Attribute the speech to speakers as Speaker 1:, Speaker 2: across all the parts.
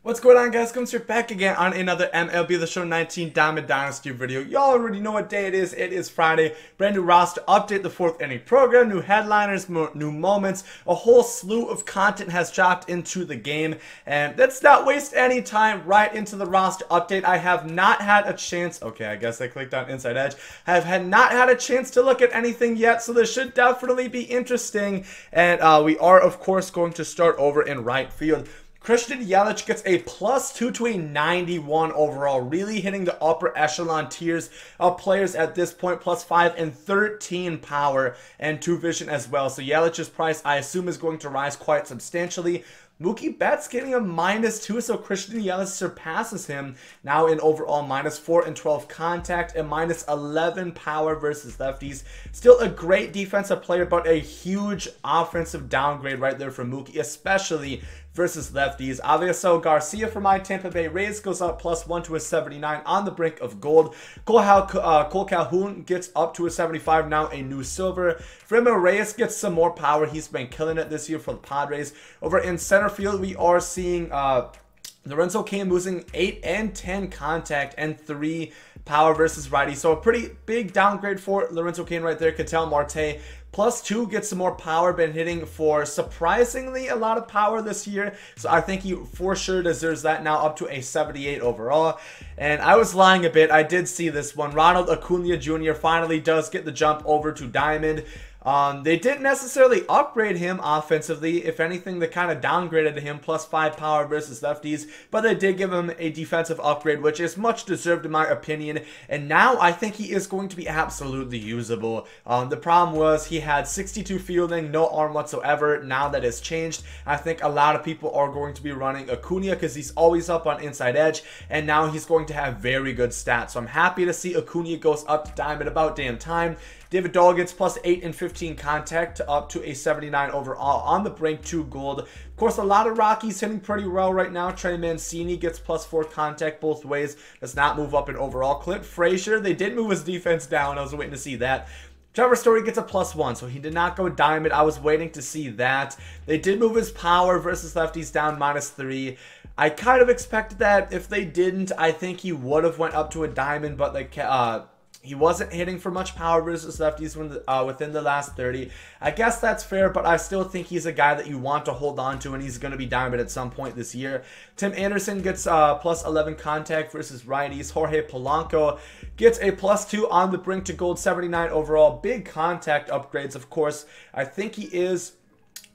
Speaker 1: What's going on, guys? Gomes here back again on another MLB The Show 19 Diamond Dynasty video. Y'all already know what day it is. It is Friday. Brand new roster update, the 4th inning program, new headliners, new moments. A whole slew of content has dropped into the game. And let's not waste any time, right into the roster update. I have not had a chance. Okay, I guess I clicked on Inside Edge. I have not had a chance to look at anything yet, so this should definitely be interesting. And we are, of course, going to start over in right field. Christian Yelich gets a +2 to a 91 overall, really hitting the upper echelon tiers of players at this point, +5 and 13 power and 2 vision as well. So Yelich's price, I assume, is going to rise quite substantially. Mookie Betts getting a -2, so Christian Yelich surpasses him now in overall -4 and 12 contact and -11 power versus lefties. Still a great defensive player, but a huge offensive downgrade right there for Mookie, especially versus lefties. Obviously, Garcia for my Tampa Bay Rays goes up +1 to a 79 on the brink of gold. CALHOUN gets up to a 75, now a new silver. Reyes gets some more power. He's been killing it this year for the Padres. Over in center field, we are seeing Lorenzo Cain losing 8 and 10 contact and 3 power versus righty. So a pretty big downgrade for Lorenzo Cain right there. Ketel Marte +2 gets some more power, been hitting for surprisingly a lot of power this year. So I think he for sure deserves that, now up to a 78 overall. And I was lying a bit. I did see this one. Ronald Acuna Jr. finally does get the jump over to Diamond. They didn't necessarily upgrade him offensively. If anything, they kind of downgraded him, +5 power versus lefties, but they did give him a defensive upgrade, which is much deserved in my opinion. And now I think he is going to be absolutely usable. The problem was he had 62 fielding, no arm whatsoever. Now that has changed. I think a lot of people are going to be running Acuna because he's always up on Inside Edge, and now he's going to have very good stats. So I'm happy to see Acuna goes up to Diamond, about damn time. David Dahl gets +8 and 15 contact up to a 79 overall on the brink to gold. Of course, a lot of Rockies hitting pretty well right now. MANCINI gets +4 contact both ways. Does not move up in overall. Clint Frazier, they did move his defense down. I was waiting to see that. Trevor Story gets a +1, so he did not go Diamond. I was waiting to see that. They did move his power versus lefties down -3. I kind of expected that. If they didn't, I think he would have went up to a Diamond, but like he wasn't hitting for much power versus lefties within the last 30. I guess that's fair, but I still think he's a guy that you want to hold on to, and he's going to be Diamond at some point this year. Tim Anderson gets +11 contact versus righties. Jorge Polanco gets a +2 on the brink to gold, 79 overall. Big contact upgrades, of course. I think he is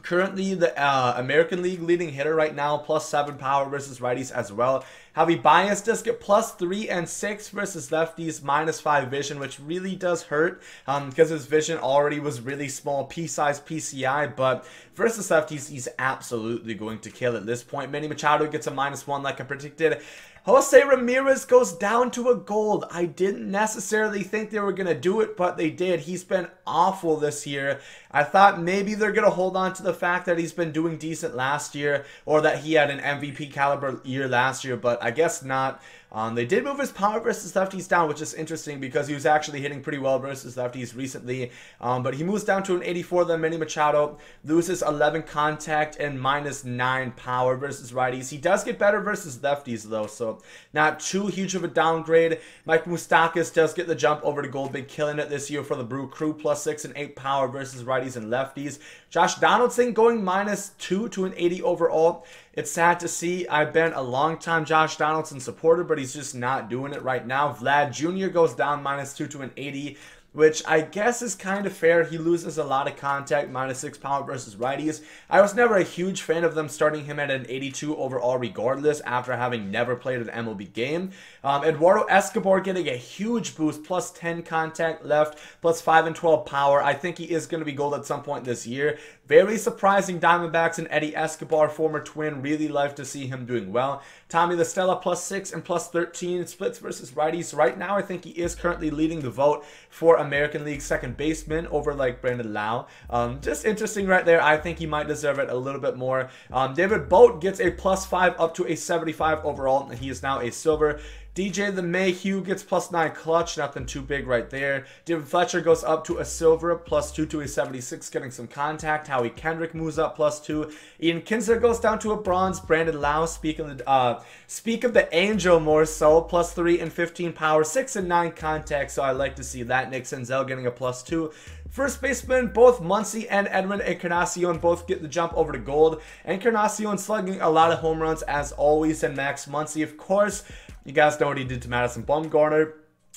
Speaker 1: currently the American League leading hitter right now, +7 power versus righties as well. Javi Baez does get +3 and 6 versus lefties, -5 vision, which really does hurt because his vision already was really small, P-size PCI, but versus lefties, he's absolutely going to kill at this point. Manny Machado gets a -1 like I predicted. Jose Ramirez goes down to a gold. I didn't necessarily think they were going to do it, but they did. He's been awful this year. I thought maybe they're going to hold on to the fact that he's been doing decent last year, or that he had an MVP caliber year last year, but I guess not. They did move his power versus lefties down, which is interesting because he was actually hitting pretty well versus lefties recently. But he moves down to an 84. Then Manny Machado loses 11 contact and -9 power versus righties. He does get better versus lefties though, so not too huge of a downgrade. Mike Moustakas does get the jump over to gold. Been killing it this year for the Brew Crew, +6 and 8 power versus righties and lefties. Josh Donaldson going -2 to an 80 overall. It's sad to see. I've been a long-time Josh Donaldson supporter, but he's just not doing it right now. Vlad Jr. goes down -2 to an 80, which I guess is kind of fair. He loses a lot of contact, -6 power versus righties. I was never a huge fan of them starting him at an 82 overall regardless, after having never played an MLB game. Eduardo Escobar getting a huge boost, +10 contact left, +5 and 12 power. I think he is going to be gold at some point this year. Very surprising Diamondbacks and Eddie Escobar, former Twin. Really like to see him doing well. Tommy La Stella +6 and +13 splits versus righties. Right now, I think he is currently leading the vote for American League second baseman over like Brandon Lau. Just interesting right there. I think he might deserve it a little bit more. David Boat gets a +5 up to a 75 overall. He is now a silver. DJ the Mayhew gets +9 clutch, nothing too big right there. David Fletcher goes up to a silver, +2 to a 76, getting some contact. Howie Kendrick moves up +2. Ian Kinsler goes down to a bronze. Brandon Lau, speak of the angel more so, +3 and 15 power, 6 and 9 contact, so I like to see that. Nick Senzel getting a +2. First baseman, both Muncy and Edwin Encarnacion both get the jump over to gold. Encarnacion slugging a lot of home runs as always, and Max Muncy, of course. You guys know what he did to Madison Bumgarner.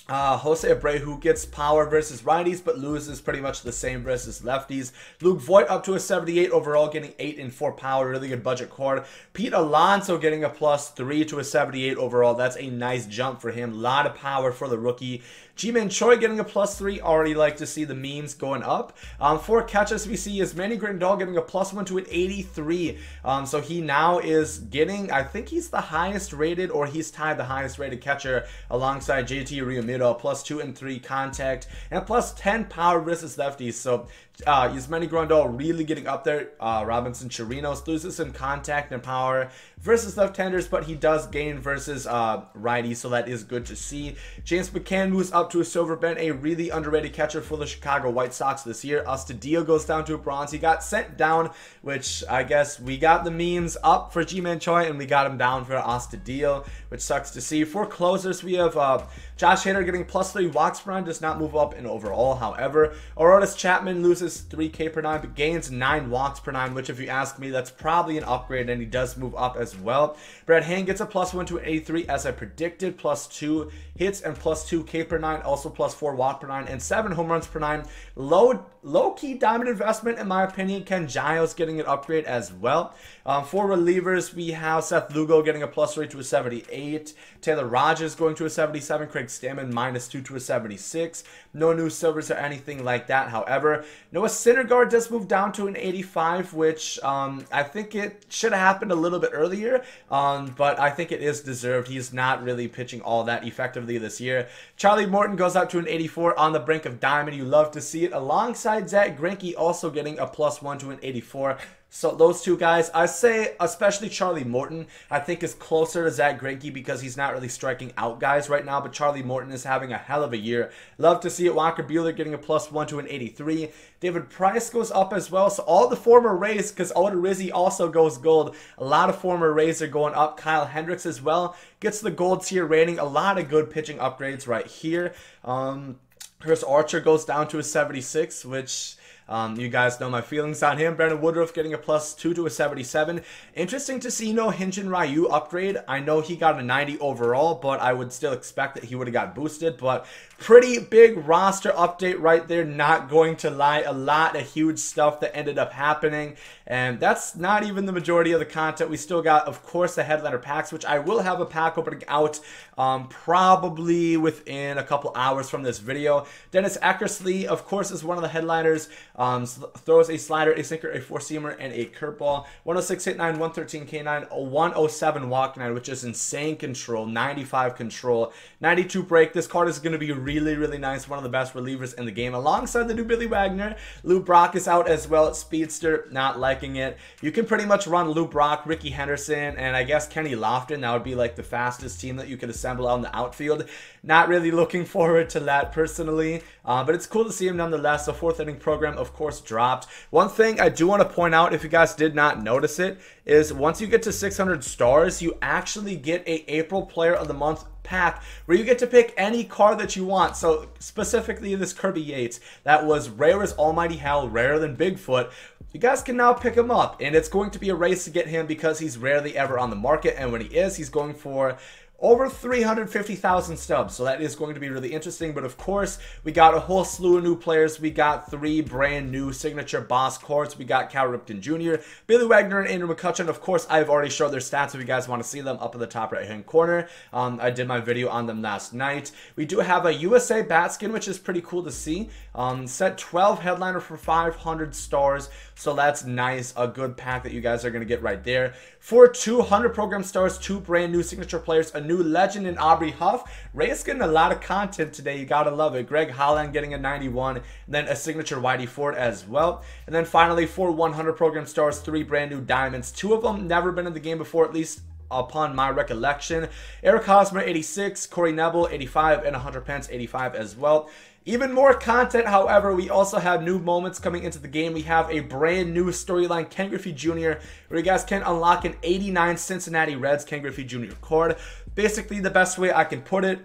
Speaker 1: Jose Abreu gets power versus righties, but loses pretty much the same versus lefties. Luke Voigt up to a 78 overall, getting 8 and 4 power, really good budget card. Pete Alonso getting a +3 to a 78 overall. That's a nice jump for him. A lot of power for the rookie. G-Man Choi getting a +3. Already like to see the memes going up. For catches, we see is Manny Grandal getting a +1 to an 83. So he now is getting, I think he's the highest rated, or he's tied the highest rated catcher alongside JT Realmuto, +2 and 3 contact, and +10 power versus lefties. So Yasmani Grandal really getting up there. Robinson Chirinos loses some contact and power versus left-handers, but he does gain versus righties, so that is good to see. James McCann moves up to a silver. Been a really underrated catcher for the Chicago White Sox this year. Astudillo goes down to a bronze. He got sent down, which I guess we got the memes up for G-Man Choi, and we got him down for Astudillo, which sucks to see. For closers, we have Josh Hader getting +3 walks per nine, does not move up in overall, however. Aroldis Chapman loses 3K per nine, but gains 9 walks per nine, which if you ask me, that's probably an upgrade, and he does move up as well. Brad Hand gets a +1 to an 83 as I predicted, +2 hits and +2K per nine, also +4 walk per nine, and 7 home runs per nine. Low-key diamond investment, in my opinion. Ken Giles getting an upgrade as well. For relievers, we have Seth Lugo getting a +3 to a 78. Taylor Rogers going to a 77. Craig Stammen -2 to a 76. No new silvers or anything like that. However, Noah Syndergaard does move down to an 85, which I think it should have happened a little bit earlier, but I think it is deserved. He's not really pitching all that effectively this year. Charlie Morton goes up to an 84 on the brink of diamond. You love to see it. Alongside Zach Greinke also getting a +1 to an 84. So those two guys, I say, especially Charlie Morton, I think is closer to Zach Greinke because he's not really striking out guys right now, but Charlie Morton is having a hell of a year. Love to see it. Walker Buehler getting a +1 to an 83. David Price goes up as well. So all the former Rays, because Oda Rizzi also goes gold. A lot of former Rays are going up. Kyle Hendricks as well gets the gold tier rating. A lot of good pitching upgrades right here. Chris Archer goes down to a 76, which... you guys know my feelings on him. Brandon Woodruff getting a +2 to a 77. Interesting to see Hyun-Jin Ryu upgrade. I know he got a 90 overall, but I would still expect that he would have got boosted. But pretty big roster update right there, not going to lie. A lot of huge stuff that ended up happening. And that's not even the majority of the content. We still got, of course, the headliner packs, which I will have a pack opening out probably within a couple hours from this video. Dennis Eckersley, of course, is one of the headliners. Throws a slider, a sinker, a four-seamer, and a curveball. 106 hit 9, 113 K9, a 107 walk 9, which is insane control. 95 control, 92 break. This card is going to be really, really nice. One of the best relievers in the game. Alongside the new Billy Wagner, Lou Brock is out as well at Speedster. Not liking it. You can pretty much run Lou Brock, Ricky Henderson, and I guess Kenny Lofton. That would be like the fastest team that you could assemble out in the outfield. Not really looking forward to that personally, but it's cool to see him nonetheless. The fourth inning program, of course, dropped. One thing I do want to point out, if you guys did not notice it, is once you get to 600 stars, you actually get a April Player of the Month pack where you get to pick any card that you want. So specifically this Kirby Yates, that was rare as Almighty Hell, rarer than Bigfoot. You guys can now pick him up, and it's going to be a race to get him because he's rarely ever on the market, and when he is, he's going for over 350,000 stubs, so that is going to be really interesting. But of course, we got a whole slew of new players. We got 3 brand new signature boss cards. We got Cal Ripken Jr., Billy Wagner, and Andrew McCutcheon. Of course, I've already showed their stats if you guys want to see them up in the top right hand corner. I did my video on them last night. We do have a USA bat skin, which is pretty cool to see. Set 12 headliner for 500 stars, so that's nice. A good pack that you guys are going to get right there. For 200 program stars, 2 brand new signature players, a new legend in Aubrey Huff. Reyes getting a lot of content today. You gotta love it. Greg Holland getting a 91, and then a signature Whitey Ford as well. And then finally, for 100 program stars, 3 brand new diamonds. 2 of them never been in the game before, at least upon my recollection. Eric Hosmer 86, Corey Neville 85, and Hunter Pence 85 as well. Even more content, however, we also have new moments coming into the game. We have a brand new storyline, Ken Griffey Jr., where you guys can unlock an 89 Cincinnati Reds Ken Griffey Jr. card. Basically, the best way I can put it,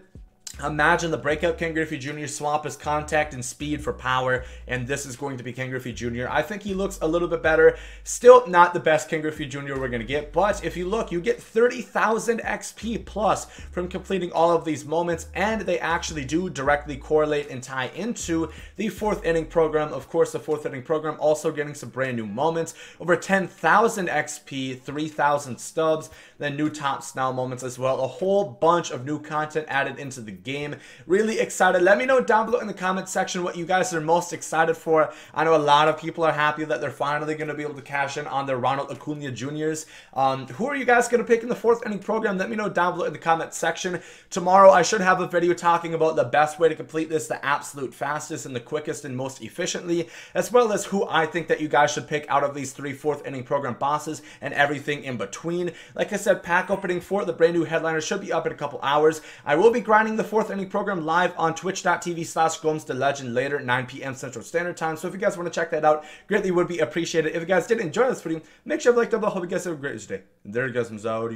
Speaker 1: imagine the breakout Ken Griffey Jr. swap his contact and speed for power, and this is going to be Ken Griffey Jr. I think he looks a little bit better. Still not the best Ken Griffey Jr. we're going to get, but if you look, you get 30,000 XP plus from completing all of these moments, and they actually do directly correlate and tie into the 4th inning program. Of course, the 4th inning program also getting some brand new moments, over 10,000 XP, 3,000 stubs, then new top snell moments as well. A whole bunch of new content added into the game. Really excited. Let me know down below in the comment section what you guys are most excited for. I know a lot of people are happy that they're finally going to be able to cash in on their Ronald Acuna Juniors. Who are you guys going to pick in the 4th inning program? Let me know down below in the comment section. Tomorrow I should have a video talking about the best way to complete this, the absolute fastest and the quickest and most efficiently, as well as who I think that you guys should pick out of these 3 4th inning program bosses and everything in between. Like I said, pack opening for the brand new headliner should be up in a couple hours. I will be grinding the 4th inning program live on twitch.tv/GomesDaLegend later, 9 p.m. Central Standard Time. So if you guys want to check that out, greatly would be appreciated. If you guys did enjoy this video, make sure you like down below. Hope you guys have a great day. And there you guys, I'm out.